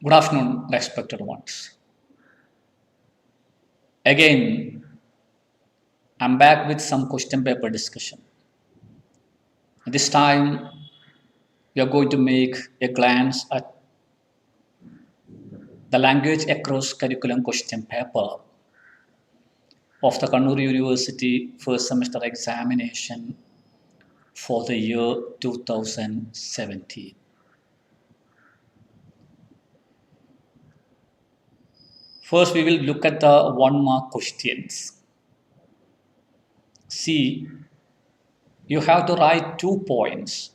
Good afternoon, respected ones. Again, I'm back with some question paper discussion. This time, we are going to make a glance at the language across curriculum question paper of the Kannur University first semester examination for the year 2017. First, we will look at the 1 mark questions. See, you have to write 2 points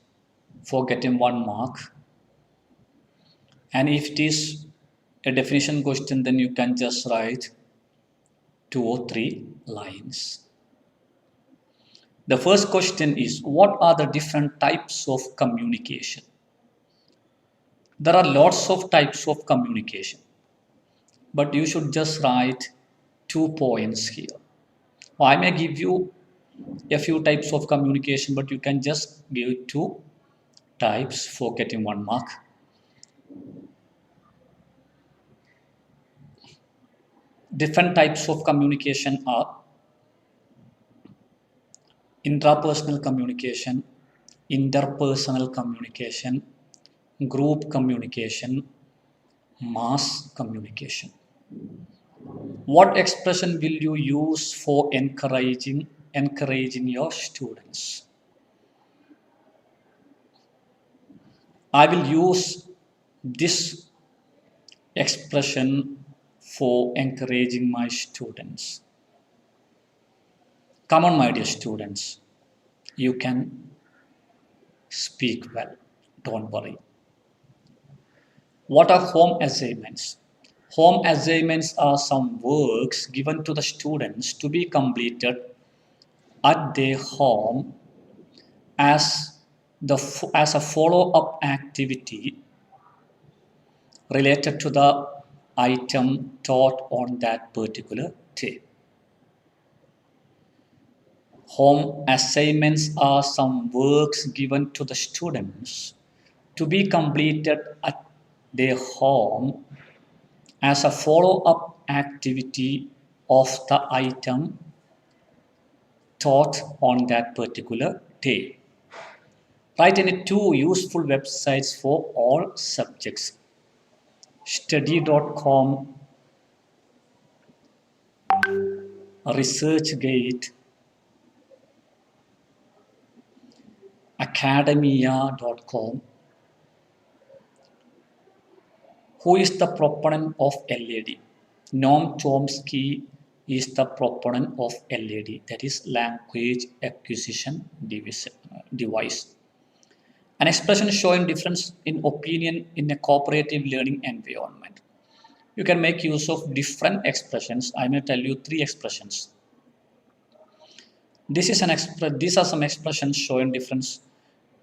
for getting 1 mark. And if it is a definition question, then you can just write 2 or 3 lines. The first question is, what are the different types of communication? There are lots of types of communication, but you should just write 2 points here. I may give you a few types of communication, but you can just give 2 types for getting 1 mark. Different types of communication are intrapersonal communication, interpersonal communication, group communication, mass communication. What expression will you use for encouraging your students? I will use this expression for encouraging my students. Come on, my dear students, you can speak well, don't worry. What are home assignments? Home assignments are some works given to the students to be completed at their home as a follow-up activity related to the item taught on that particular day. Home assignments are some works given to the students to be completed at their home as a follow-up activity of the item taught on that particular day. Write any 2 useful websites for all subjects. Study.com, ResearchGate, Academia.com. Who is the proponent of LAD? Noam Chomsky is the proponent of LAD, that is language acquisition device. An expression showing difference in opinion in a cooperative learning environment. You can make use of different expressions. I may tell you 3 expressions. These are some expressions showing difference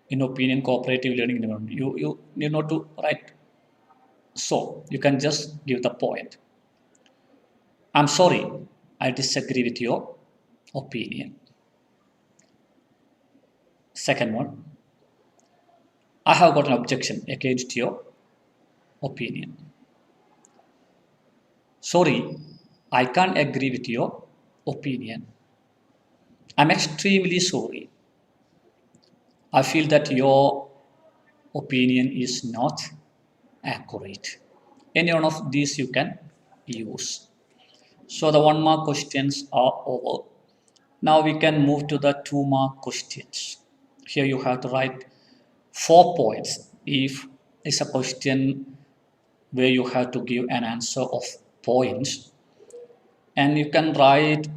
in opinion cooperative learning environment. You need not to write. So you can just give the point. I'm sorry, I disagree with your opinion. Second one, I have got an objection against your opinion. Sorry, I can't agree with your opinion. I'm extremely sorry. I feel that your opinion is not accurate. Any one of these you can use. So the 1 mark questions are over. Now we can move to the 2 mark questions. Here you have to write 4 points. If it's a question where you have to give an answer of points, and you can write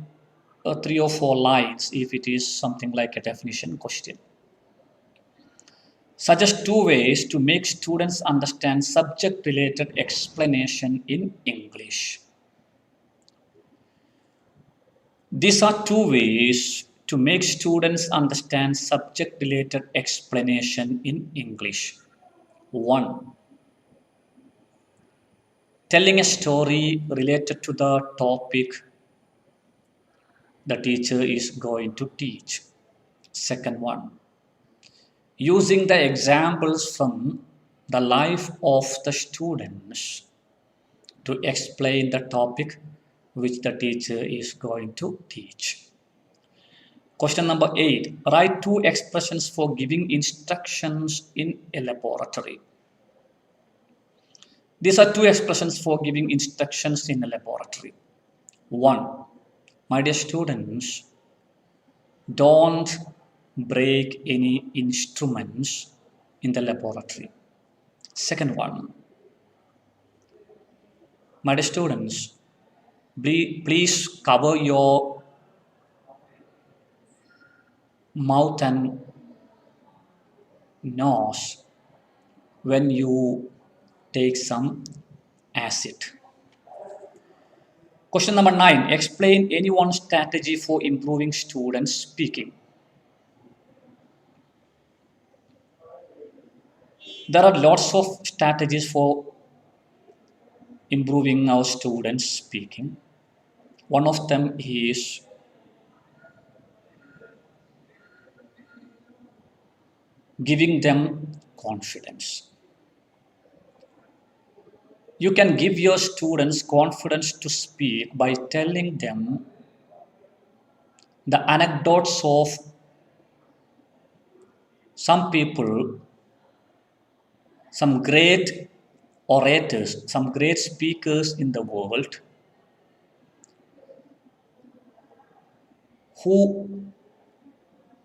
3 or 4 lines if it is something like a definition question. Suggest 2 ways to make students understand subject-related explanation in English. These are 2 ways to make students understand subject-related explanation in English. 1. Telling a story related to the topic the teacher is going to teach. Second one, using the examples from the life of the students to explain the topic which the teacher is going to teach. Question number 8. Write two expressions for giving instructions in a laboratory. These are two expressions for giving instructions in a laboratory. 1. My dear students, don't break any instruments in the laboratory. Second one, my dear students, please cover your mouth and nose when you take some acid. Question number 9. Explain any one strategy for improving students' speaking. There are lots of strategies for improving our students' speaking. One of them is giving them confidence. You can give your students confidence to speak by telling them the anecdotes of some people, some great orators, some great speakers in the world who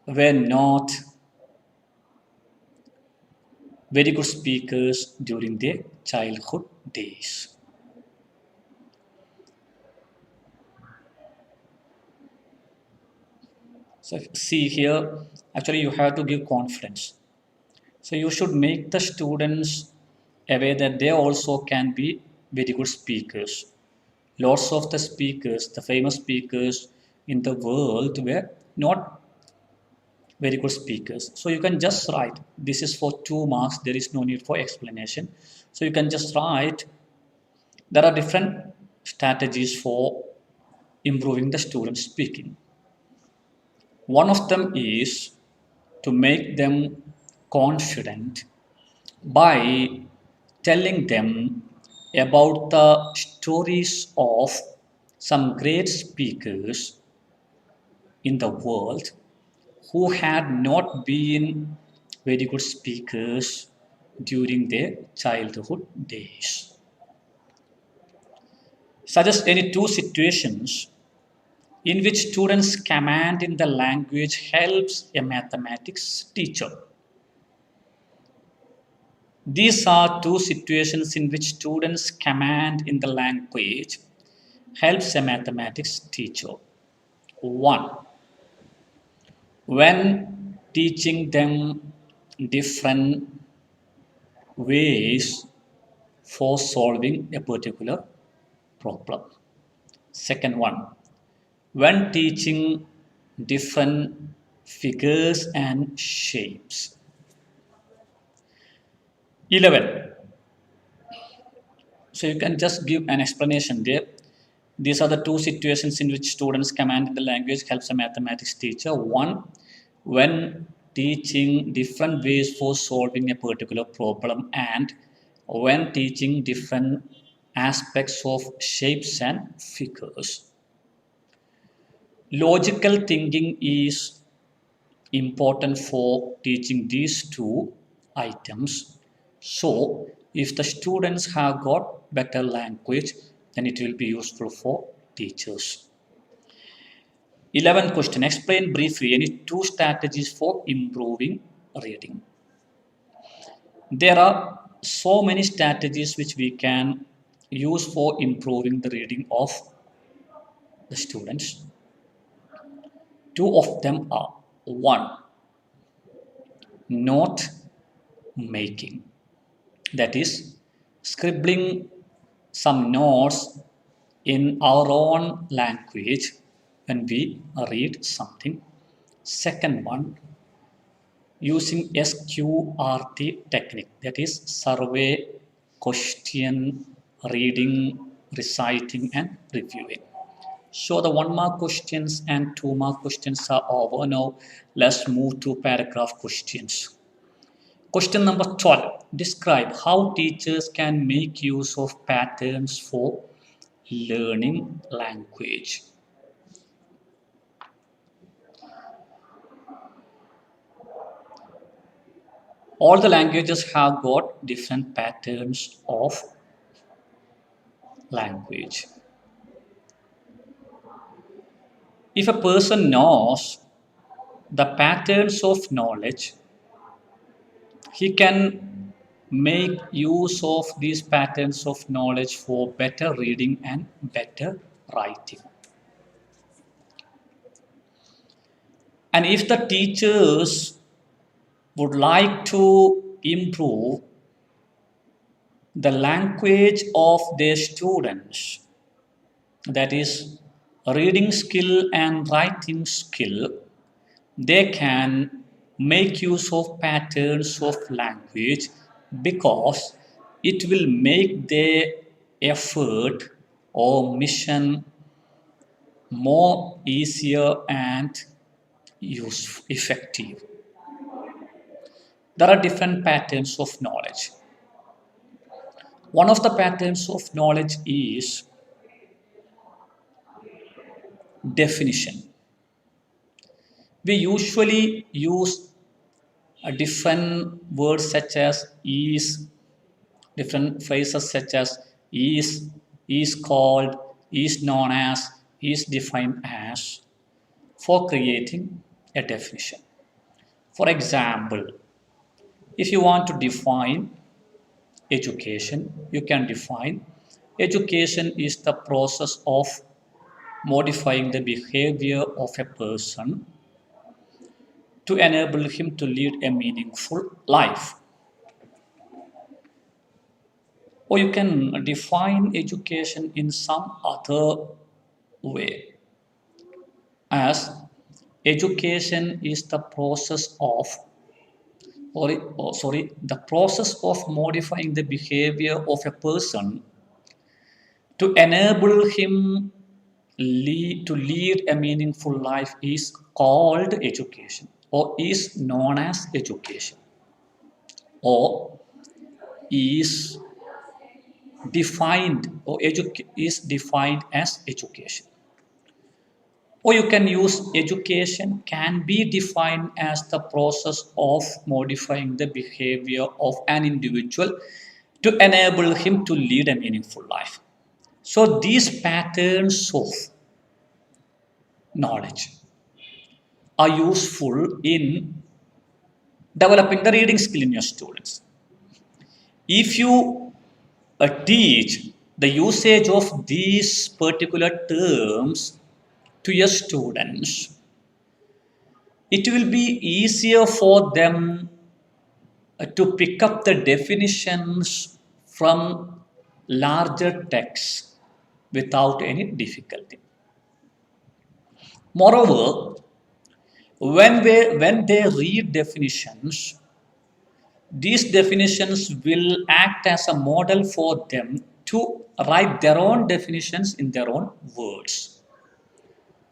were not very good speakers during their childhood days. So see here, actually you have to give confidence. So you should make the students aware that they also can be very good speakers. Lots of the speakers, the famous speakers in the world were not very good speakers. So you can just write, this is for 2 marks, there is no need for explanation. So you can just write, there are different strategies for improving the student speaking. One of them is to make them confident by telling them about the stories of some great speakers in the world who had not been very good speakers during their childhood days. Suggest any two situations in which students' command in the language helps a mathematics teacher. These are two situations in which students' command in the language helps a mathematics teacher. 1. When teaching them different ways for solving a particular problem. Second one, when teaching different figures and shapes. 11. So you can just give an explanation there. These are the two situations in which students command in the language helps a mathematics teacher. 1. When teaching different ways for solving a particular problem, and when teaching different aspects of shapes and figures. Logical thinking is important for teaching these two items. So, if the students have got better language, then it will be useful for teachers. 11th question. Explain briefly any two strategies for improving reading. There are so many strategies which we can use for improving the reading of the students. Two of them are: 1. Note making, that is, scribbling some notes in our own language when we read something. Second one, using SQRT technique, that is survey, question, reading, reciting, and reviewing. So the 1 mark questions and 2 mark questions are over. Now let's move to paragraph questions. Question number 12. Describe how teachers can make use of patterns for learning language. All the languages have got different patterns of language. If a person knows the patterns of knowledge, he can make use of these patterns of knowledge for better reading and better writing. And if the teachers would like to improve the language of their students, that is, reading skill and writing skill, they can make use of patterns of language because it will make their effort or mission more easier and effective. There are different patterns of knowledge. One of the patterns of knowledge is definition. We usually use a different words such as is, different phrases such as is called, is known as, is defined as for creating a definition. For example, if you want to define education, you can define education is the process of modifying the behavior of a person to enable him to lead a meaningful life. Or you can define education in some other way as education is the process of the process of modifying the behavior of a person to enable him to lead a meaningful life is called education or is known as education or is defined or is defined as education. Or you can use education can be defined as the process of modifying the behavior of an individual to enable him to lead a meaningful life. So these patterns of knowledge are useful in developing the reading skill in your students. If you teach the usage of these particular terms to your students, it will be easier for them to pick up the definitions from larger texts without any difficulty. Moreover, when they read definitions, these definitions will act as a model for them to write their own definitions in their own words.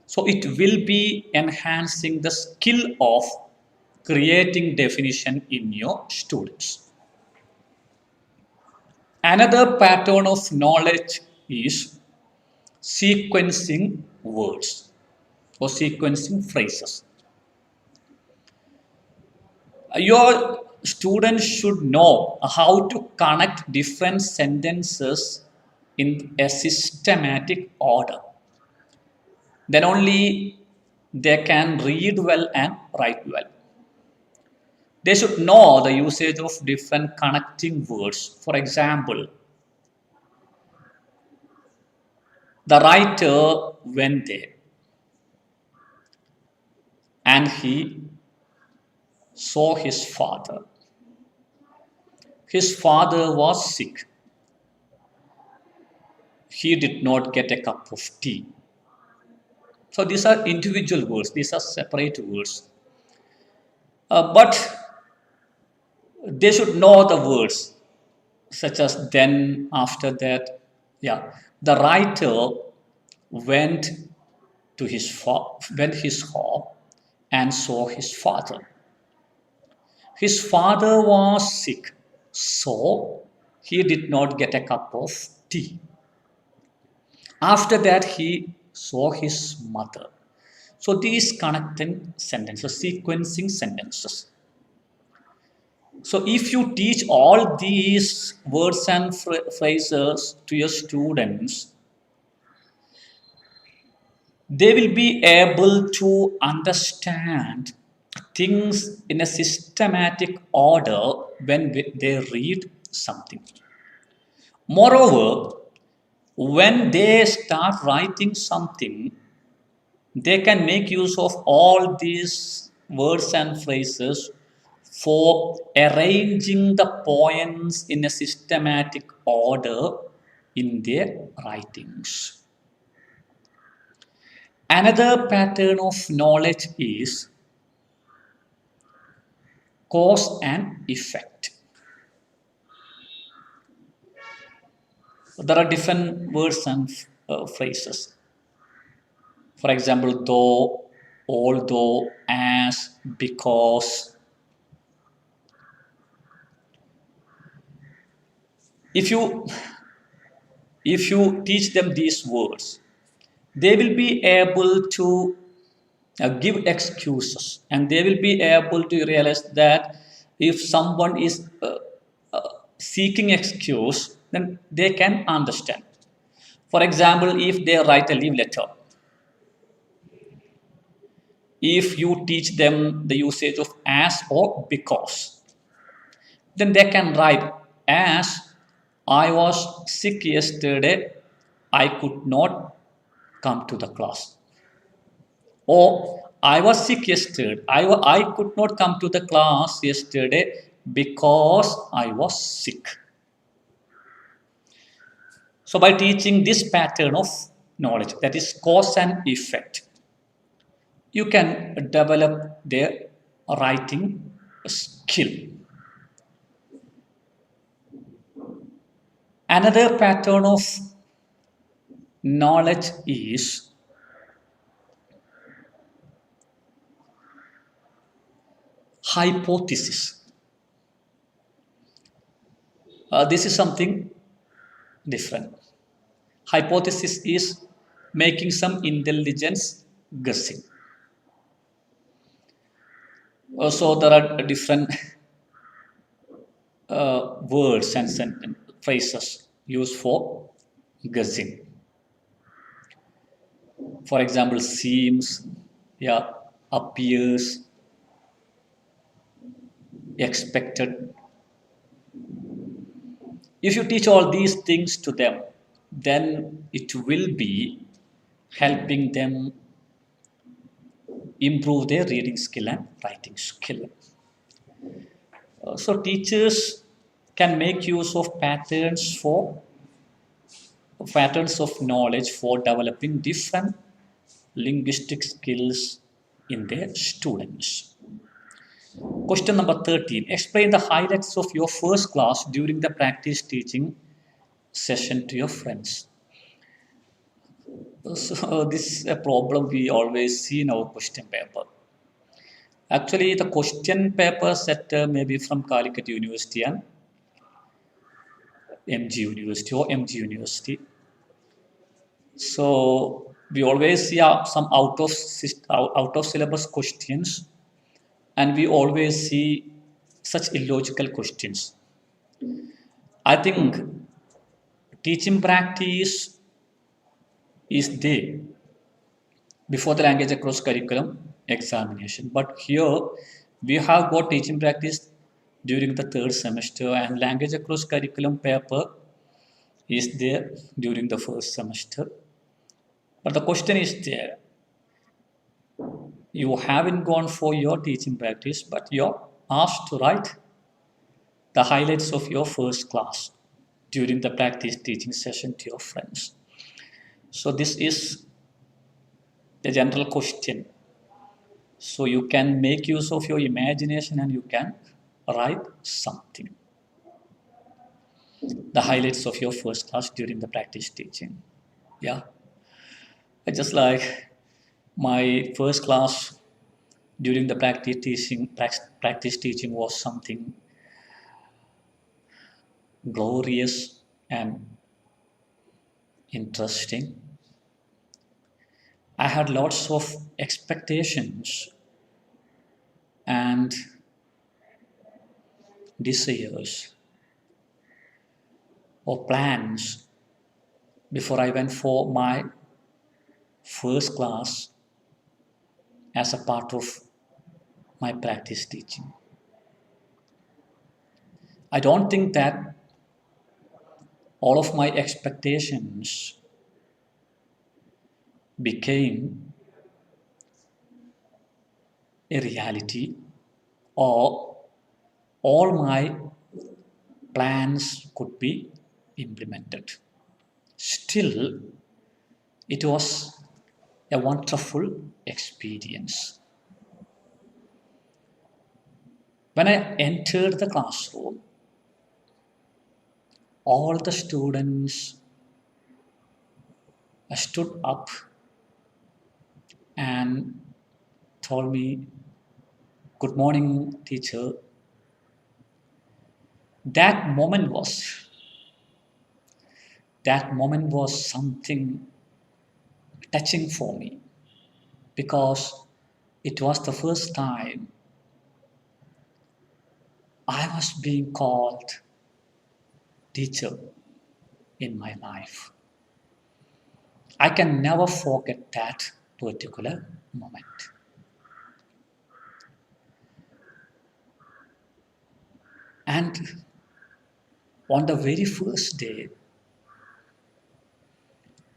So it will be enhancing the skill of creating definition in your students. Another pattern of knowledge is sequencing words or sequencing phrases. Your students should know how to connect different sentences in a systematic order. Then only they can read well and write well. They should know the usage of different connecting words. For example, the writer went there and he saw his father. His father was sick. He did not get a cup of tea. So these are individual words, these are separate words. But they should know the words, such as then, after that. Yeah, the writer went to his home and saw his father. His father was sick, so he did not get a cup of tea. After that, he saw his mother. So these connecting sentences, sequencing sentences. So if you teach all these words and phrases to your students, they will be able to understand things in a systematic order when they read something. Moreover, when they start writing something, they can make use of all these words and phrases for arranging the points in a systematic order in their writings. Another pattern of knowledge is cause and effect. There are different words and phrases. For example, though, although, as, because. If you teach them these words, they will be able to give excuses, and they will be able to realize that if someone is seeking excuse, then they can understand. For example, if they write a leave letter, if you teach them the usage of as or because, then they can write as I was sick yesterday, I could not come to the class. Or I was sick yesterday, I could not come to the class yesterday because I was sick. So, by teaching this pattern of knowledge, that is cause and effect, you can develop their writing skill. Another pattern of knowledge is hypothesis. This is something different. Hypothesis is making some intelligence guessing. Also, there are different words and phrases used for guessing. For example, seems, yeah, appears, expected. If you teach all these things to them, then it will be helping them improve their reading skill and writing skill. So teachers can make use of patterns of knowledge for developing different linguistic skills in their students. Question number 13. Explain the highlights of your first class during the practice teaching session to your friends. So this is a problem we always see in our question paper. Actually, the question paper setter may be from Calicut University and MG University or MG University. So we always see some out of syllabus questions, and we always see such illogical questions. I think teaching practice is there before the language across curriculum examination, but here we have got teaching practice during the third semester, and language across curriculum paper is there during the first semester. But the question is there. You haven't gone for your teaching practice, but you're asked to write the highlights of your first class during the practice teaching session to your friends. So this is the general question. So you can make use of your imagination and you can write something. The highlights of your first class during the practice teaching. Yeah. I just like my first class during the practice teaching was something glorious and interesting. I had lots of expectations and desires or plans before I went for my first class as a part of my practice teaching. I don't think that all of my expectations became a reality or all my plans could be implemented. Still, it was a wonderful experience. When I entered the classroom, all the students stood up and told me, "Good morning, teacher." That moment was that moment was something touching for me because it was the first time I was being called teacher in my life. I can never forget that particular moment. And on the very first day,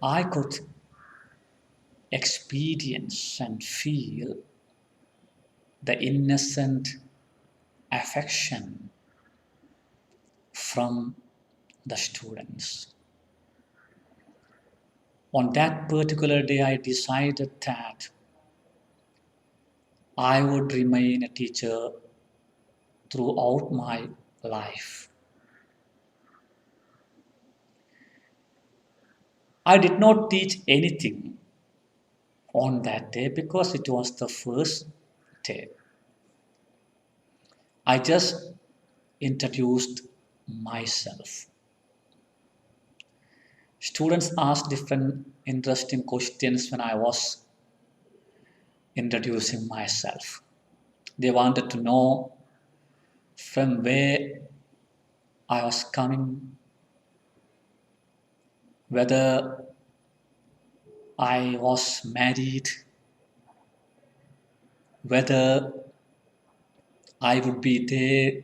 I could experience and feel the innocent affection from the students. On that particular day, I decided that I would remain a teacher throughout my life. I did not teach anything on that day because it was the first day. I just introduced myself. Students asked different interesting questions when I was introducing myself. They wanted to know from where I was coming, whether I was married, whether I would be there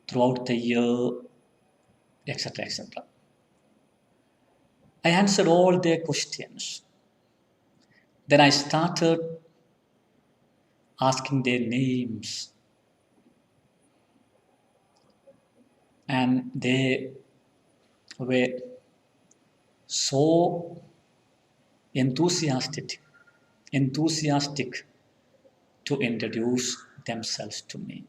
throughout the year, etc. etc. I answered all their questions. Then I started asking their names, and they were so enthusiastic to introduce themselves to me.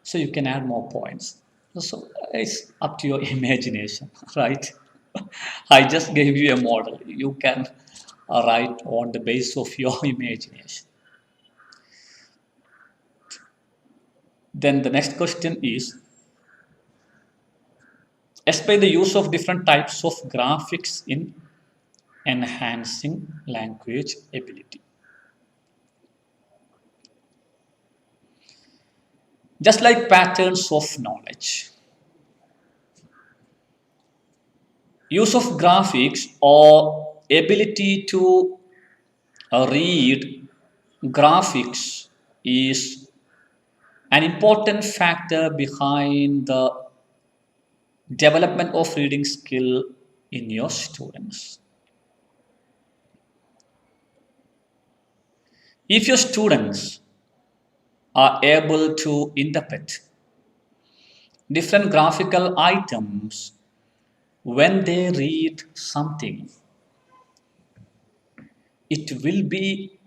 So you can add more points. So it's up to your imagination, right? I just gave you a model. You can write on the basis of your imagination. Then the next question is, explain the use of different types of graphics in enhancing language ability. Just like patterns of knowledge, use of graphics or ability to read graphics is an important factor behind the development of reading skill in your students. If your students are able to interpret different graphical items when they read something, it will be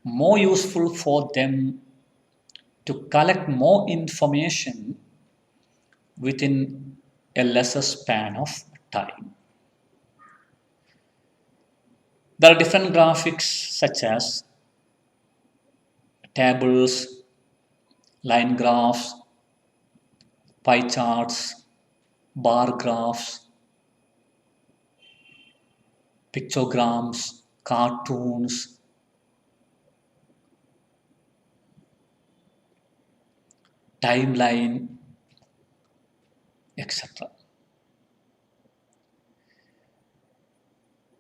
more useful for them to collect more information within a lesser span of time. There are different graphics such as tables, line graphs, pie charts, bar graphs, pictograms, cartoons, timeline, etc.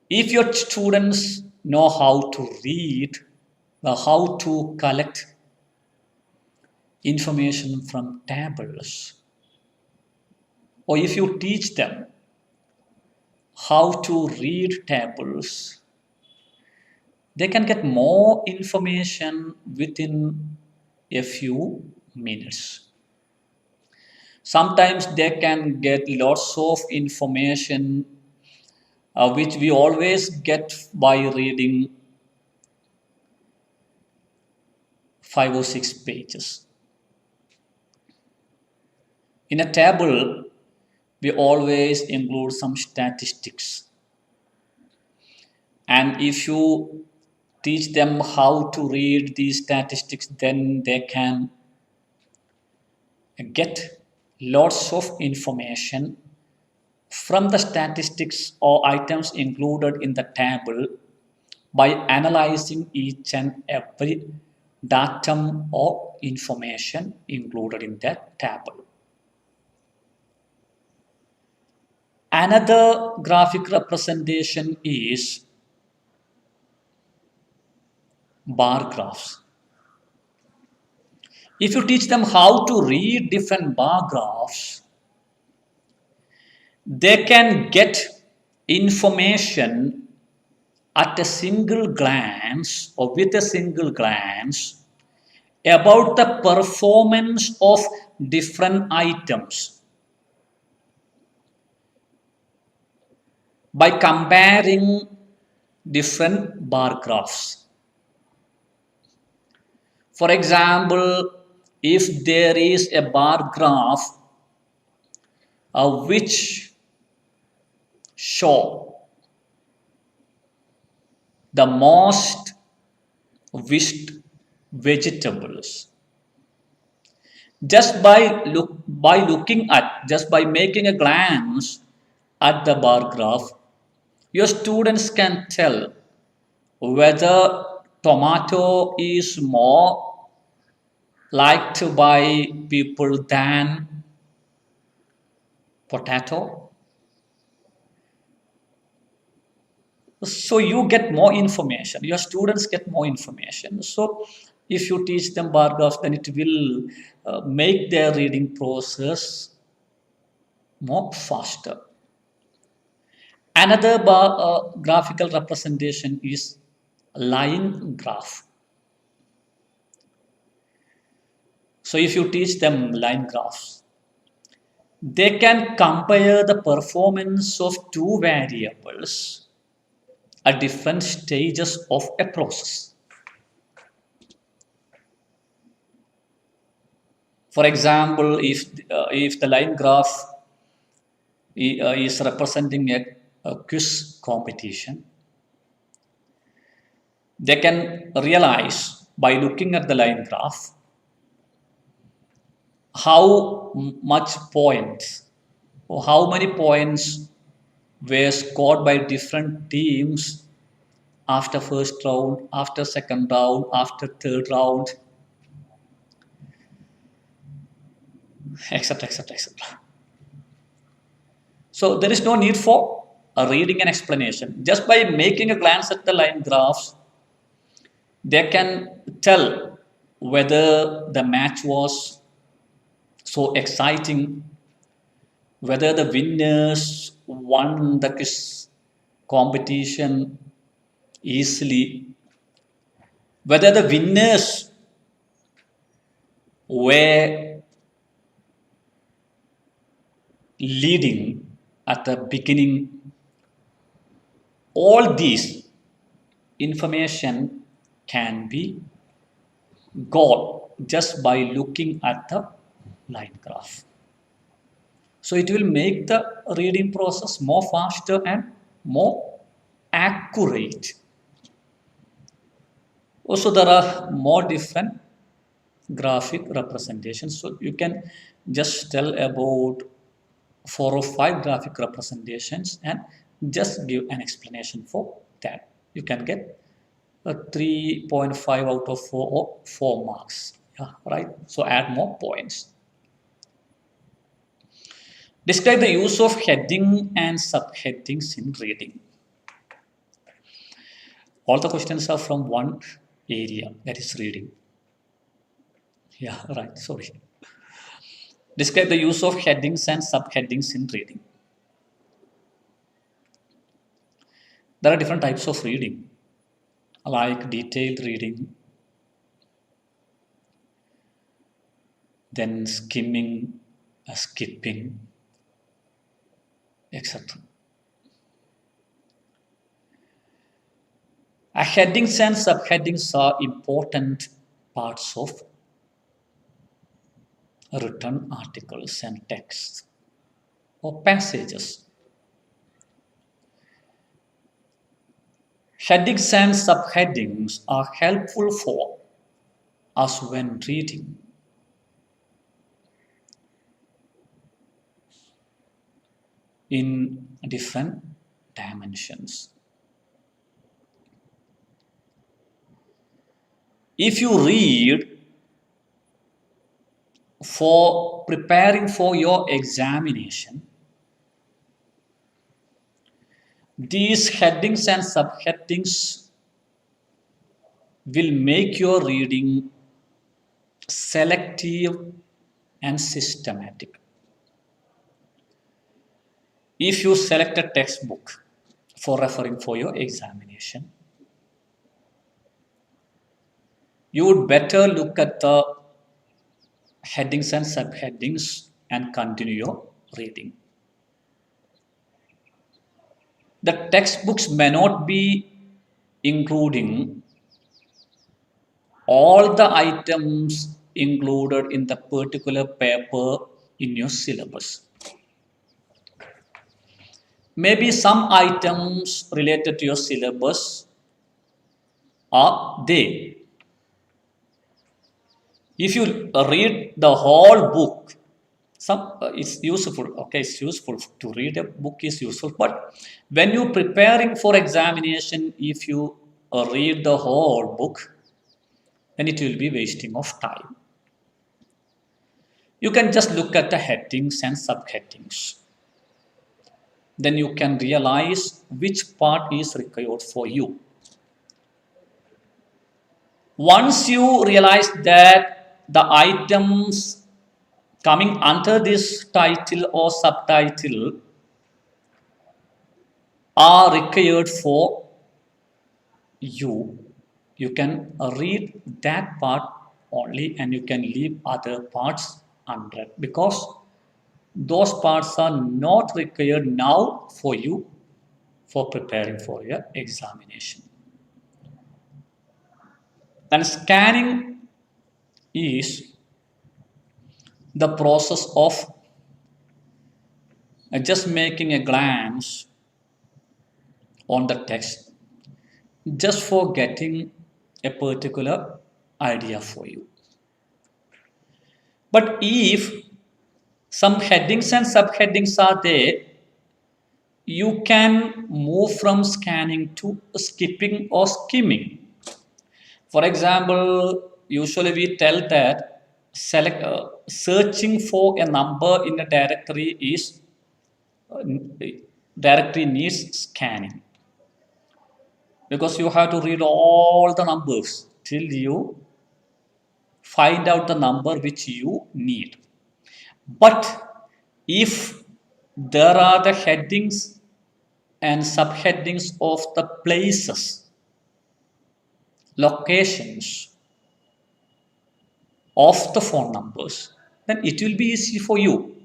If your students know how to read, how to collect information from tables, or if you teach them how to read tables, they can get more information within a few minutes. Sometimes they can get lots of information which we always get by reading 5 or 6 pages. In a table, we always include some statistics. And if you teach them how to read these statistics, then they can get lots of information from the statistics or items included in the table by analyzing each and every datum or information included in that table. Another graphic representation is bar graphs. If you teach them how to read different bar graphs, they can get information at a single glance or with a single glance about the performance of different items by comparing different bar graphs. For example, if there is a bar graph which show the most wished vegetables, just by making a glance at the bar graph, your students can tell whether tomato is more liked by people than potato. So you get more information, your students get more information. So if you teach them bar graphs, then it will make their reading process more faster. Another graphical representation is line graph. So if you teach them line graphs, they can compare the performance of two variables at different stages of a process. For example, if the line graph is representing a quiz competition, they can realize by looking at the line graph how much points or how many points were scored by different teams after first round, after second round, after third round, etc., etc., etc. So there is no need for a reading and explanation. Just by making a glance at the line graphs, they can tell whether the match was so exciting, whether the winners won the quiz competition easily, whether the winners were leading at the beginning. All these information can be got just by looking at the line graph. So it will make the reading process more faster and more accurate. Also, there are more different graphic representations. So you can just tell about 4 or 5 graphic representations and just give an explanation for that. You can get a 3.5 out of 4 or 4 marks. Yeah, right. So add more points. Describe the use of heading and subheadings in reading. All the questions are from one area, that is reading. Yeah, right. Sorry. Describe the use of headings and subheadings in reading. There are different types of reading, like detailed reading, then skimming, skipping, etc. Headings and subheadings are important parts of written articles and texts or passages. Headings and subheadings are helpful for us when reading. In different dimensions. If you read for preparing for your examination, these headings and subheadings will make your reading selective and systematic. If you select a textbook for referring for your examination, you would better look at the headings and subheadings and continue your reading. The textbooks may not be including all the items included in the particular paper in your syllabus. Maybe some items related to your syllabus are there. If you read the whole book, it's useful. Okay, it's useful to read a book is useful. But when you're preparing for examination, if you read the whole book, then it will be wasting of time. You can just look at the headings and subheadings. Then you can realize which part is required for you. Once you realize that the items coming under this title or subtitle are required for you, you can read that part only and you can leave other parts unread because those parts are not required now for you for preparing for your examination. And scanning is the process of just making a glance on the text just for getting a particular idea for you. But if some headings and subheadings are there, you can move from scanning to skipping or skimming. For example, usually we tell that searching for a number in a directory is directory needs scanning because you have to read all the numbers till you find out the number which you need. But if there are the headings and subheadings of the places, locations of the phone numbers, then it will be easy for you.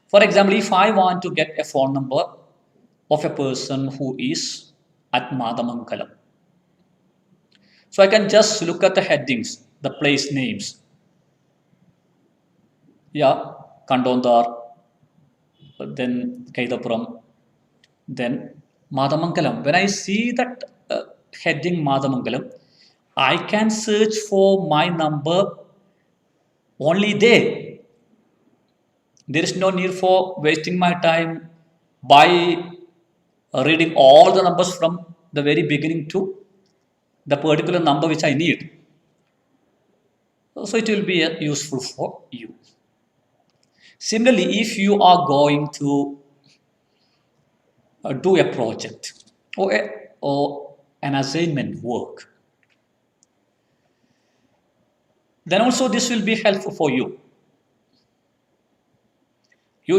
For example, if I want to get a phone number of a person who is at Madamangalam, so I can just look at the headings, the place names. Yeah, Kandondar, then Kaidapuram, then Madamangalam. When I see that heading Madamangalam, I can search for my number only there. There is no need for wasting my time by reading all the numbers from the very beginning to the particular number which I need. So it will be useful for you. Similarly, if you are going to do a project or an assignment work, then also this will be helpful for you. You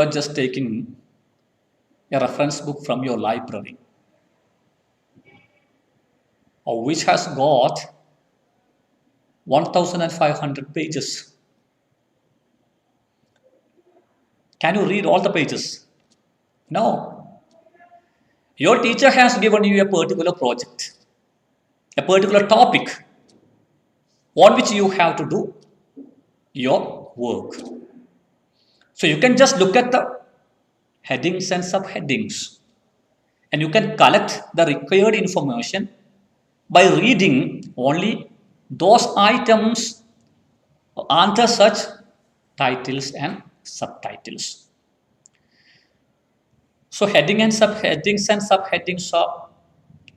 are just taking a reference book from your library, or which has got 1500 pages. Can you read all the pages? No. Your teacher has given you a particular project, a particular topic on which you have to do your work. So you can just look at the headings and subheadings, and you can collect the required information by reading only those items under such titles and subtitles. So headings and subheadings are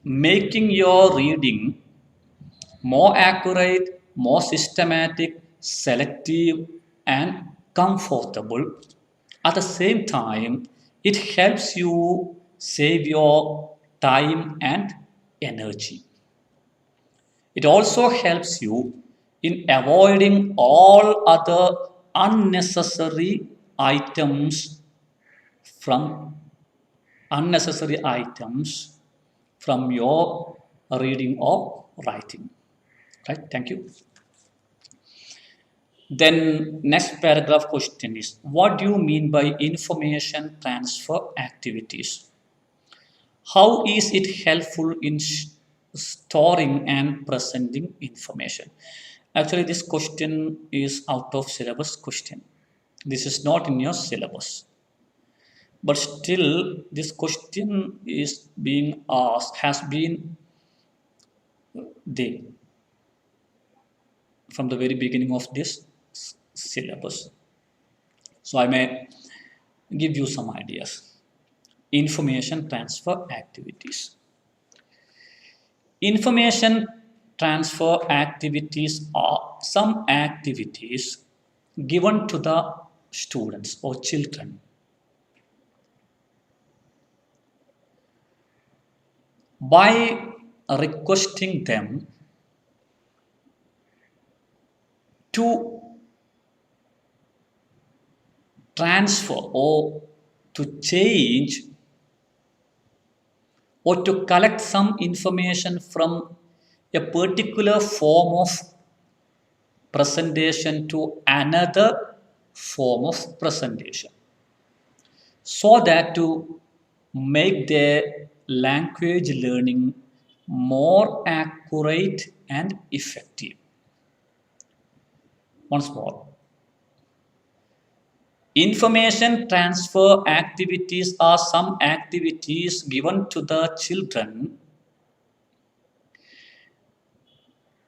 making your reading more accurate, more systematic, selective, and comfortable. At the same time, it helps you save your time and energy. It also helps you in avoiding all other unnecessary items from your reading or writing. Right? Thank you. Then next paragraph question is, what do you mean by information transfer activities? How is it helpful in storing and presenting information? Actually, this question is out of syllabus question. This is not in your syllabus. But still, this question is being asked, has been there from the very beginning of this syllabus. So I may give you some ideas. Information transfer activities. Information transfer activities are some activities given to the students or children by requesting them to transfer or to change or to collect some information from a particular form of presentation to another form of presentation, so that to make their language learning more accurate and effective. Once more, information transfer activities are some activities given to the children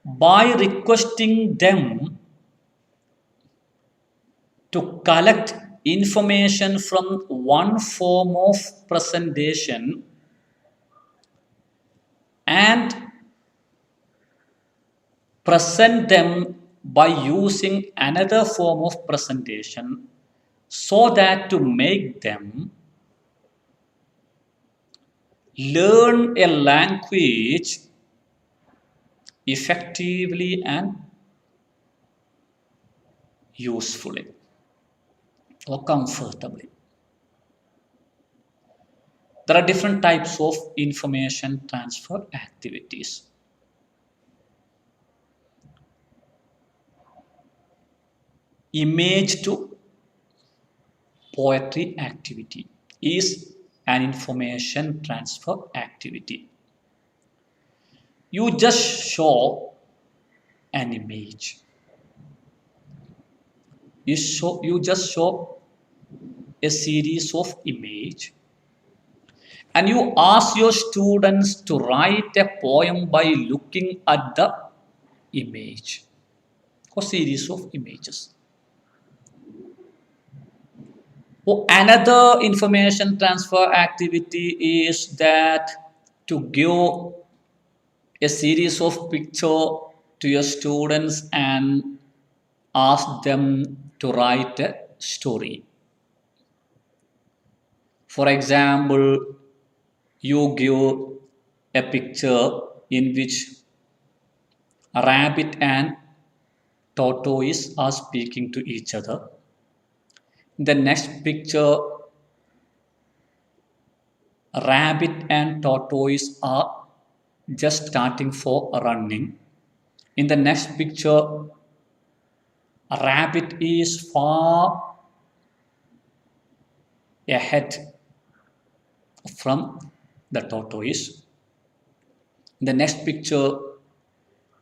by requesting them to collect information from one form of presentation and present them by using another form of presentation, so that to make them learn a language effectively and usefully or comfortably. There are different types of information transfer activities. Image to poetry activity is an information transfer activity. You just show an image. You just show a series of image, and you ask your students to write a poem by looking at the image or series of images. Another information transfer activity is that to give a series of picture to your students and ask them to write a story. For example, you give a picture in which a rabbit and tortoise are speaking to each other. In the next picture, a rabbit and tortoise are just starting for running. In the next picture, a rabbit is far ahead from the tortoise. In the next picture,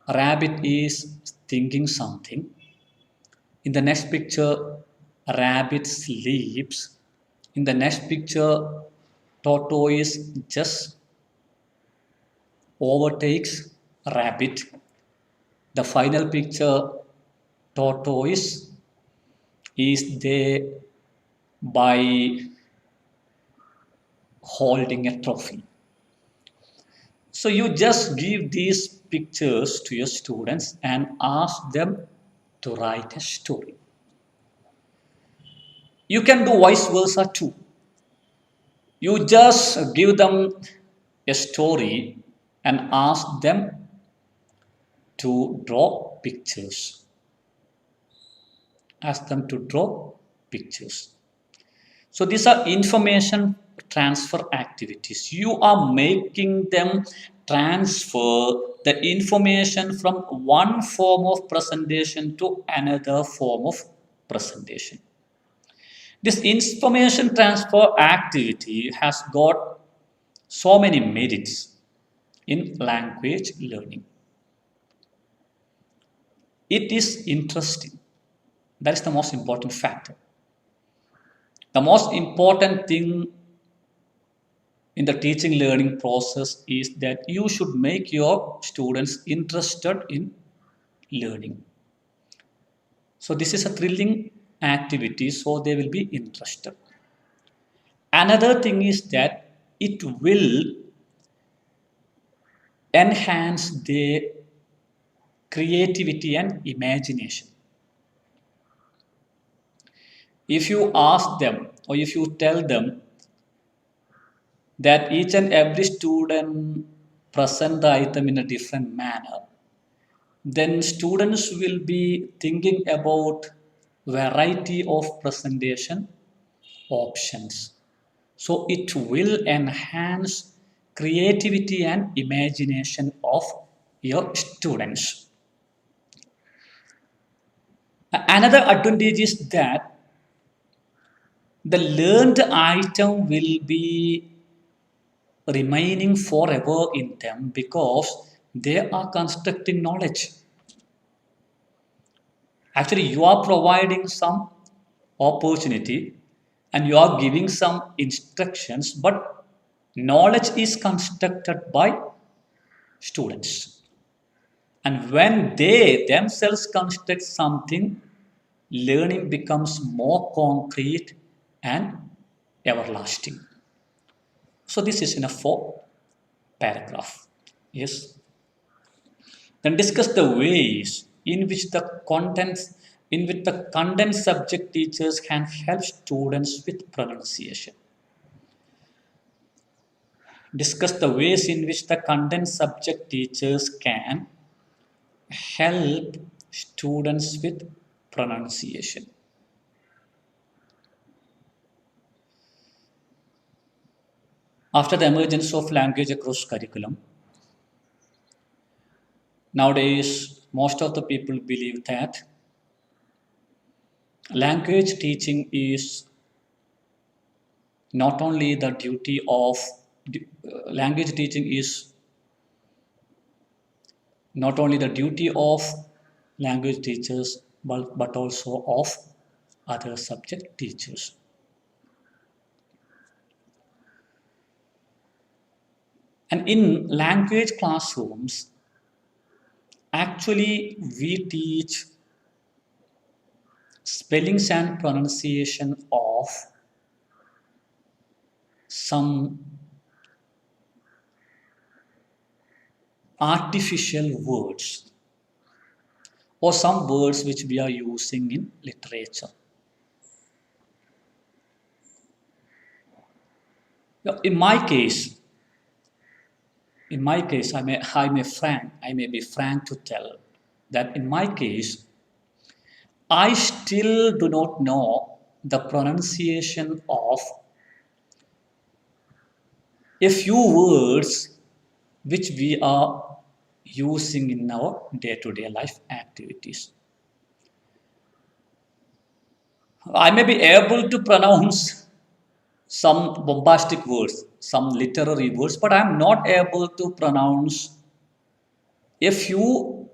a rabbit is thinking something. In the next picture, a rabbit sleeps. In the next picture, tortoise just overtakes a rabbit. The final picture, tortoise is there by holding a trophy. So you just give these pictures to your students and ask them to write a story. You can do vice versa too. You just give them a story and ask them to draw pictures. Ask them to draw pictures. So these are information transfer activities. You are making them transfer the information from one form of presentation to another form of presentation. This information transfer activity has got so many merits in language learning. It is interesting. That is the most important factor. The most important thing in the teaching learning process is that you should make your students interested in learning. So this is a thrilling activity, so they will be interested. Another thing is that it will enhance their creativity and imagination. If you ask them or if you tell them that each and every student present the item in a different manner, then students will be thinking about variety of presentation options. So it will enhance creativity and imagination of your students. Another advantage is that the learned item will be remaining forever in them because they are constructing knowledge. Actually, you are providing some opportunity and you are giving some instructions, but knowledge is constructed by students. And when they themselves construct something, learning becomes more concrete and everlasting. So this is enough for paragraph. Yes. Then discuss the ways in which the content subject teachers can help students with pronunciation. Discuss the ways in which the content subject teachers can help students with pronunciation. After the emergence of language across curriculum, nowadays most of the people believe that language teaching is not only the duty of language teaching is not only the duty of language teachers but also of other subject teachers. And in language classrooms, actually we teach spellings and pronunciation of some artificial words or some words which we are using in literature. Now, in my case, I may be frank to tell that in my case, I still do not know the pronunciation of a few words which we are using in our day-to-day life activities. I may be able to pronounce some bombastic words, some literary words, but I am not able to pronounce a few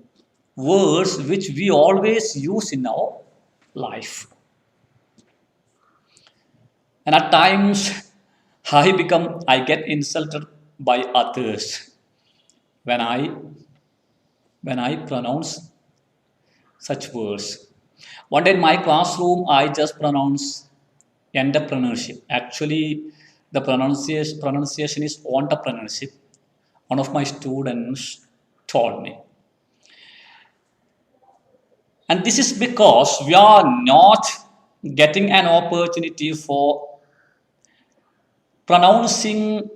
words which we always use in our life. And at times, I get insulted by others when I pronounce such words. One day in my classroom, I just pronounced entrepreneurship. Actually, the pronunciation is entrepreneurship. One of my students told me. And this is because we are not getting an opportunity for pronouncing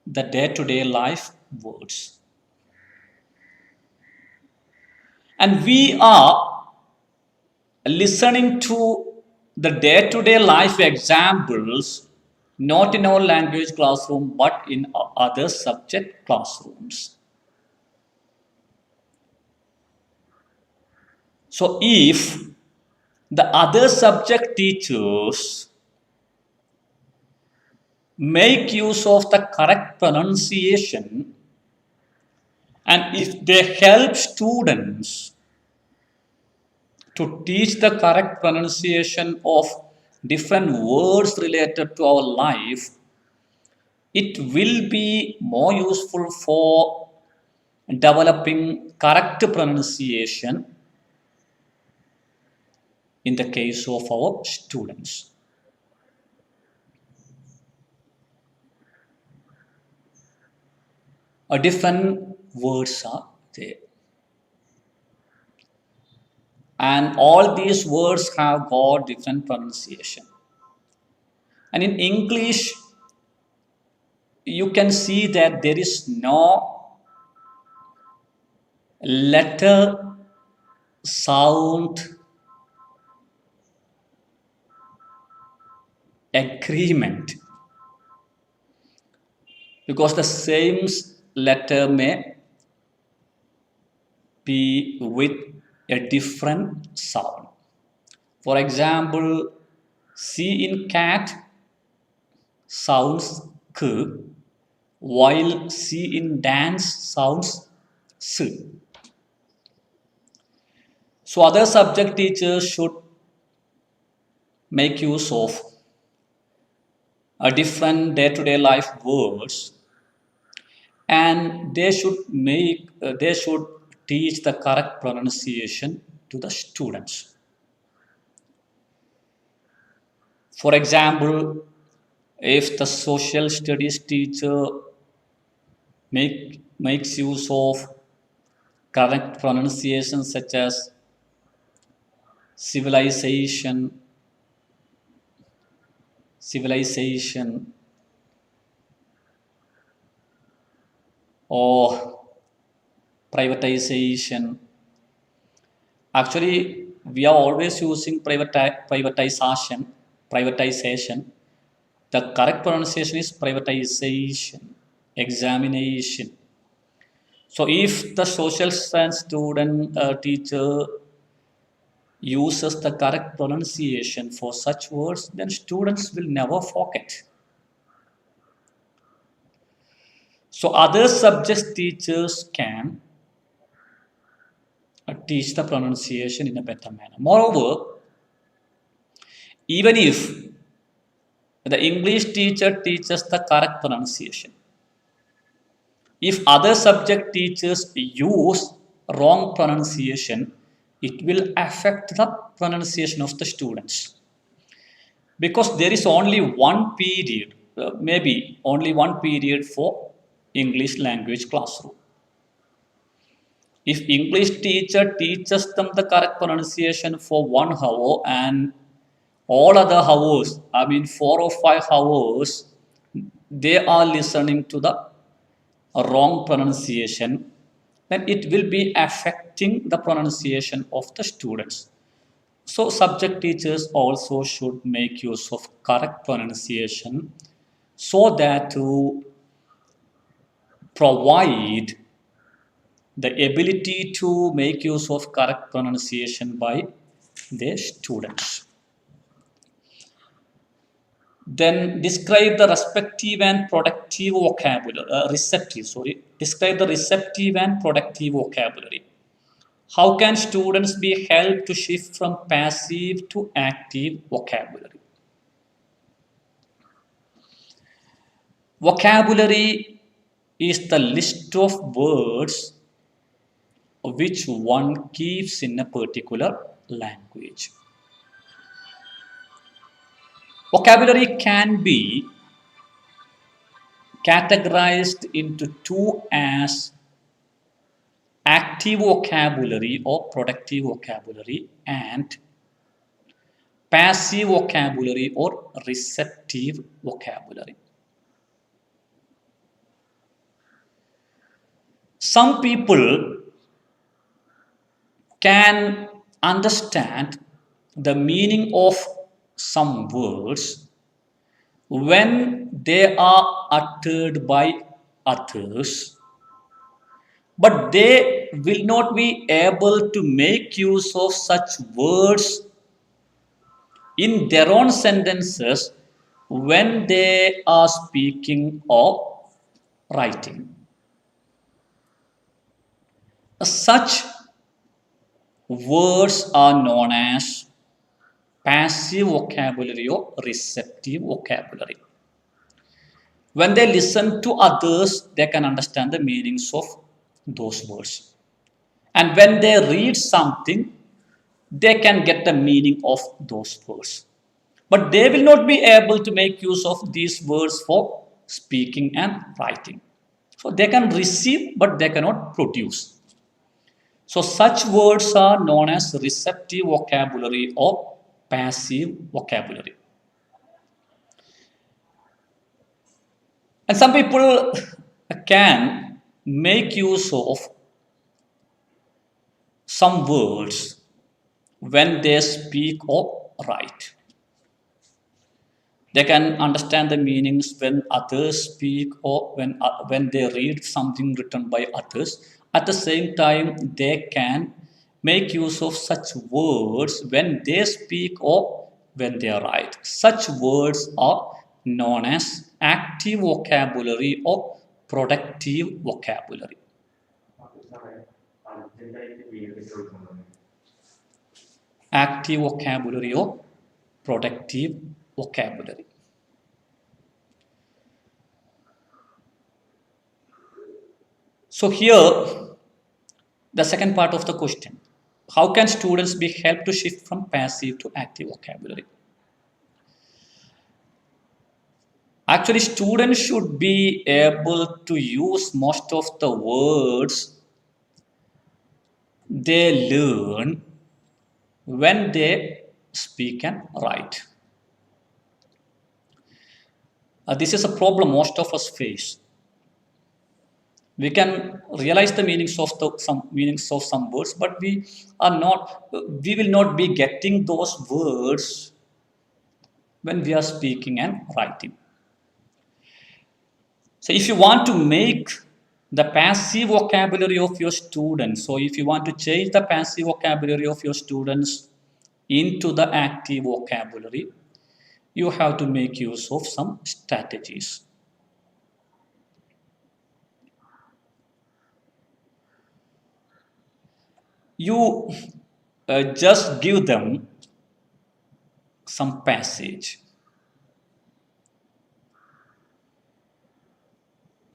the day-to-day life words. And we are listening to the day-to-day life examples not in our language classroom but in other subject classrooms. So if the other subject teachers make use of the correct pronunciation and if they help students to teach the correct pronunciation of different words related to our life, it will be more useful for developing correct pronunciation in the case of our students. Different words are there. And all these words have got different pronunciation. And in English, you can see that there is no letter sound agreement because the same letter may be with a different sound. For example, C in cat sounds k, while C in dance sounds s. So other subject teachers should make use of a different day-to-day life words and they should teach the correct pronunciation to the students. For example, if the social studies teacher makes use of correct pronunciation such as civilization or privatization. Actually, we are always using privatization. The correct pronunciation is privatization, examination. So if the social science student teacher uses the correct pronunciation for such words, then students will never forget. So other subject teachers can teach the pronunciation in a better manner. Moreover, even if the English teacher teaches the correct pronunciation, If other subject teachers use wrong pronunciation, it will affect the pronunciation of the students. Because there is only one period, maybe only one period for English language classroom. If English teacher teaches them the correct pronunciation for 1 hour and all other hours, I mean 4 or 5 hours, they are listening to the wrong pronunciation, then it will be affecting the pronunciation of the students. So subject teachers also should make use of correct pronunciation so that to provide the ability to make use of correct pronunciation by their students. Then describe the respective and productive vocabulary, describe the receptive and productive vocabulary. How can students be helped to shift from passive to active vocabulary? Vocabulary is the list of words which one keeps in a particular language. Vocabulary can be categorized into two as active vocabulary or productive vocabulary and passive vocabulary or receptive vocabulary. Some people can understand the meaning of some words when they are uttered by others, but they will not be able to make use of such words in their own sentences when they are speaking or writing. Such words are known as passive vocabulary or receptive vocabulary. When they listen to others, they can understand the meanings of those words. And when they read something, they can get the meaning of those words. But they will not be able to make use of these words for speaking and writing. So they can receive, but they cannot produce. So such words are known as receptive vocabulary or passive vocabulary. And some people can make use of some words when they speak or write. They can understand the meanings when others speak or when they read something written by others. At the same time, they can make use of such words when they speak or when they write. Such words are known as active vocabulary or productive vocabulary. Active vocabulary or productive vocabulary. So here, the second part of the question, how can students be helped to shift from passive to active vocabulary? Actually, students should be able to use most of the words they learn when they speak and write. This is a problem most of us face. We can realize the meanings of some words, but we will not be getting those words when we are speaking and writing. So if you want to make the passive vocabulary of your students, so if you want to change the passive vocabulary of your students into the active vocabulary, you have to make use of some strategies. You just give them some passage.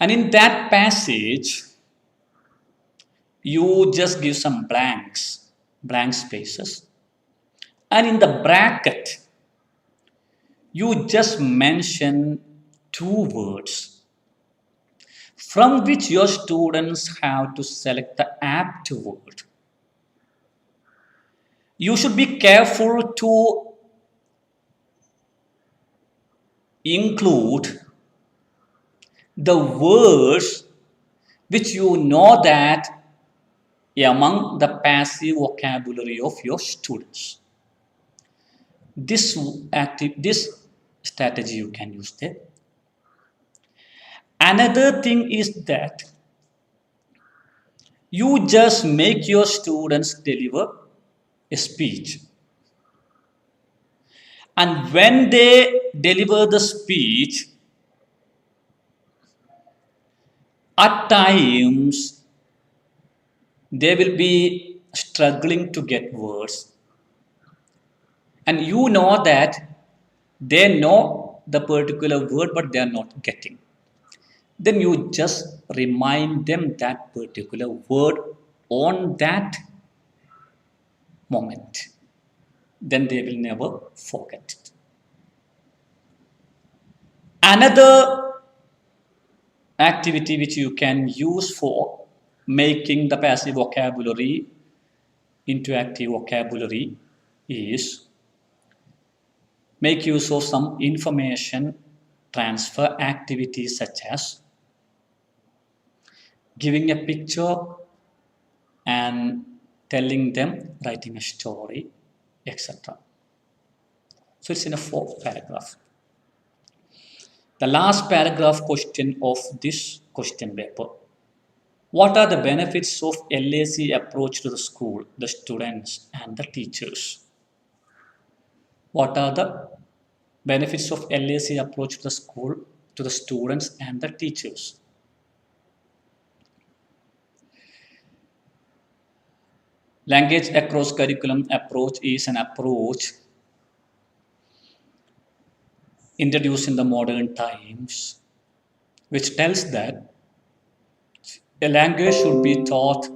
And in that passage, you just give some blank spaces. And in the bracket, you just mention two words from which your students have to select the apt word. You should be careful to include the words which you know that among the passive vocabulary of your students. This strategy you can use there. Another thing is that you just make your students deliver a speech. And when they deliver the speech, at times they will be struggling to get words. And you know that they know the particular word, but they are not getting. Then you just remind them that particular word on that moment. Then they will never forget it. Another activity which you can use for making the passive vocabulary into active vocabulary is make use of some information transfer activities such as giving a picture and telling them, writing a story, etc. So it's in a 4th paragraph. The last paragraph question of this question paper. What are the benefits of LAC approach to the school, the students and the teachers? What are the benefits of LAC approach to the school, to the students and the teachers? Language across curriculum approach is an approach introduced in the modern times, which tells that a language should be taught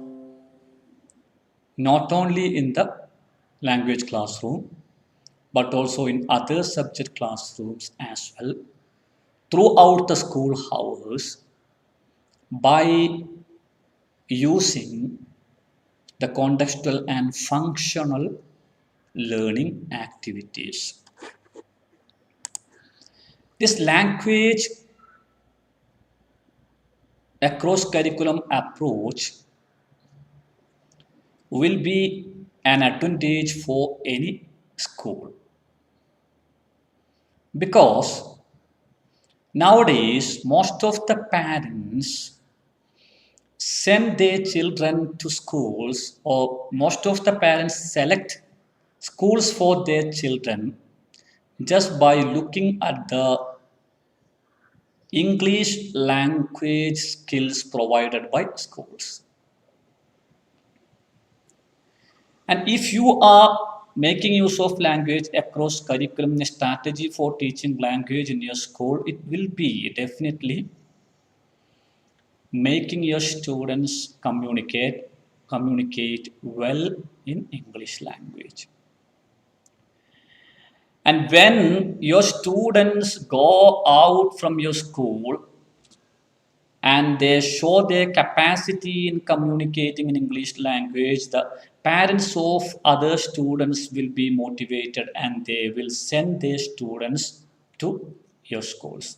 not only in the language classroom, but also in other subject classrooms as well, throughout the school hours, by using the contextual and functional learning activities. This language across curriculum approach will be an advantage for any school, because nowadays most of the parents send their children to schools, or most of the parents select schools for their children just by looking at the English language skills provided by schools. And if you are making use of language across curriculum strategy for teaching language in your school, it will be definitely making your students communicate well in English language. And when your students go out from your school and they show their capacity in communicating in English language, the parents of other students will be motivated and they will send their students to your schools.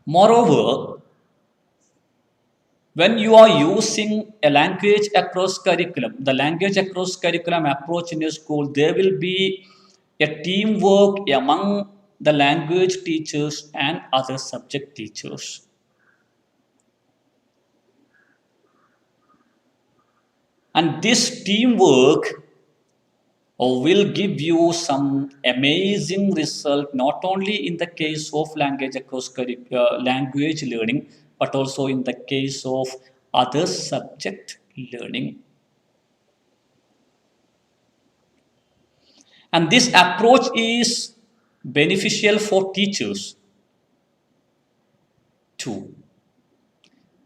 Moreover, when you are using a language across curriculum, the language across curriculum approach in your school, there will be a teamwork among the language teachers and other subject teachers. And this teamwork will give you some amazing result, not only in the case of language across language learning, but also in the case of other subject learning. And this approach is beneficial for teachers, 2.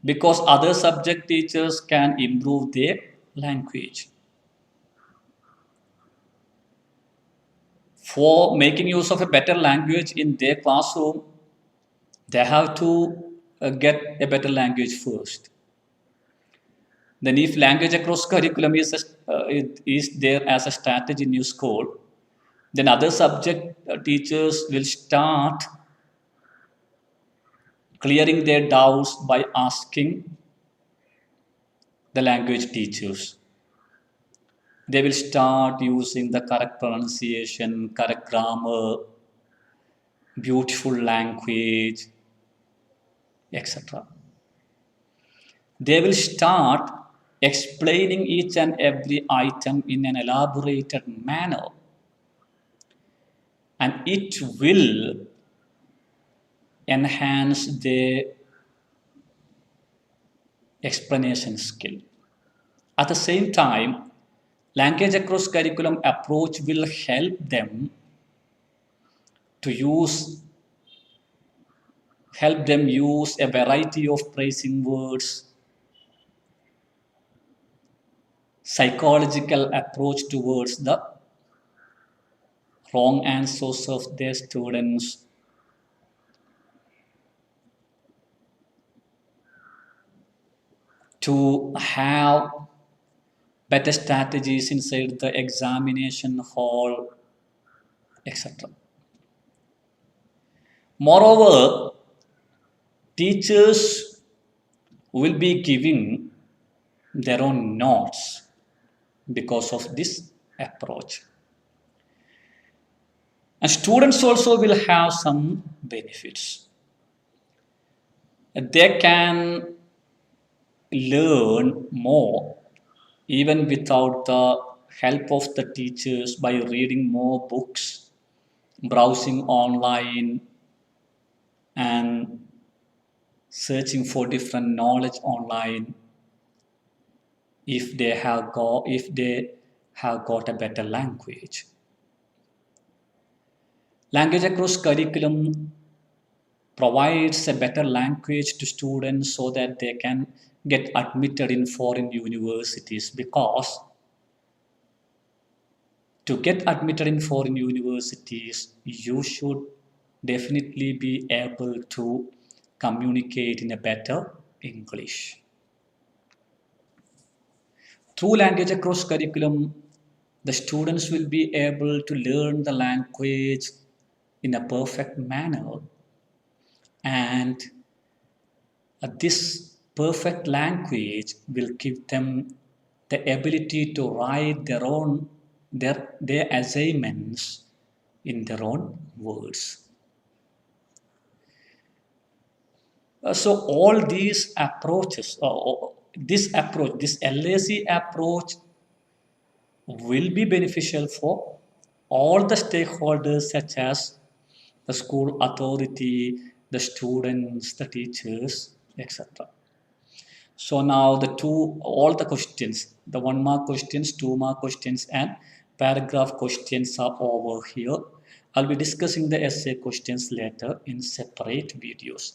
Because other subject teachers can improve their language. For making use of a better language in their classroom, they have to get a better language first. Then if language across curriculum is there as a strategy in your school, then other subject teachers will start clearing their doubts by asking the language teachers. They will start using the correct pronunciation, correct grammar, beautiful language, etc. They will start explaining each and every item in an elaborated manner, and it will enhance their explanation skill. At the same time, language across curriculum approach will help them to use a variety of phrasing words, psychological approach towards the wrong answers of their students, to have better strategies inside the examination hall, etc. Moreover, teachers will be giving their own notes because of this approach. And students also will have some benefits. They can learn more even without the help of the teachers by reading more books, browsing online, and searching for different knowledge online if they have got a better language. Language across curriculum provides a better language to students so that they can get admitted in foreign universities, because to get admitted in foreign universities, you should definitely be able to communicate in a better English. Through language across curriculum, the students will be able to learn the language in a perfect manner, and this perfect language will give them the ability to write their assignments in their own words. So all these approaches, this LAC approach will be beneficial for all the stakeholders, such as the school authority, the students, the teachers, etc. So now all the questions, the 1 mark questions, 2 mark questions, and paragraph questions are over here. I'll be discussing the essay questions later in separate videos.